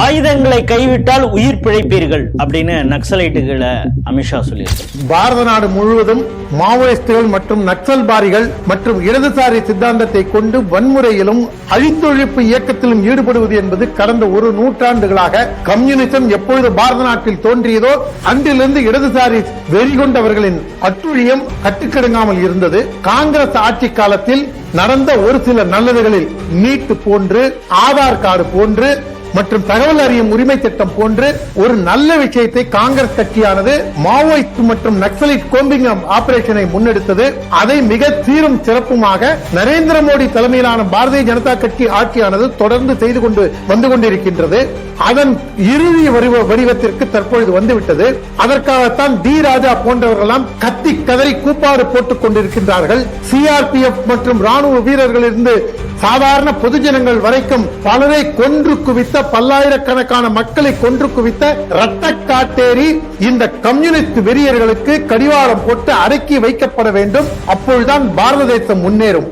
ஆயுதங்களை கைவிட்டால் உயிர் பிழைப்பீர்கள் அப்படின்னு நக்சலைட்டுகளை அமித்ஷா சொல்லியிருக்காரு. பாரத நாடு முழுவதும் மாவோயிஸ்டுகள் மற்றும் நக்சல்பாரிகள் மற்றும் இடதுசாரி சித்தாந்தத்தை கொண்டு வன்முறையிலும் அழித்தொழிப்பு இயக்கத்திலும் ஈடுபடுவது என்பது கடந்த ஒரு நூற்றாண்டுகளாக கம்யூனிசம் எப்பொழுது பாரத நாட்டில் தோன்றியதோ அன்றிலிருந்து இடதுசாரி வெறிகொண்டவர்களின் அட்டுழியம் கட்டுக்கடங்காமல் இருந்தது. காங்கிரஸ் ஆட்சி காலத்தில் நடந்த ஒரு சில நல்லதுகளில் நீட் போன்று, ஆதார் கார்டு போன்று மற்றும் தகவல் அறியும் உரிமை திட்டம் போன்று ஒரு நல்ல விஷயத்தை காங்கிரஸ் கட்சியானது மாவோயிஸ்ட் மற்றும் நக்சலைட் கோம்பிங் ஆபரேஷனை முன்னெடுத்தது. அதை மிக சீரும் சிறப்புமாக நரேந்திர மோடி தலைமையிலான பாரதிய ஜனதா கட்சி ஆட்சியானது தொடர்ந்து செய்து கொண்டு வந்து கொண்டிருக்கின்றது. அதன் இறுதி வடிவத்திற்கு தற்பொழுது வந்துவிட்டது. அதற்காகத்தான் டி ராஜா போன்றவர்களெல்லாம் கத்தி கதறி கூப்பாடு போட்டுக் கொண்டிருக்கின்றார்கள். சிஆர்பிஎஃப் மற்றும் ராணுவ வீரர்களிலிருந்து சாதாரண பொதுஜனங்கள் வரைக்கும் பலரை கொன்று குவித்த, பல்லாயிரக்கணக்கான மக்களை கொன்று குவித்த இரத்த காட்டேரி இந்த கம்யூனிஸ்ட் வெறியர்களுக்கு கடிவாளம் போட்டு அடக்கி வைக்கப்பட வேண்டும். அப்பொழுதுதான் பாரத தேசம் முன்னேறும்.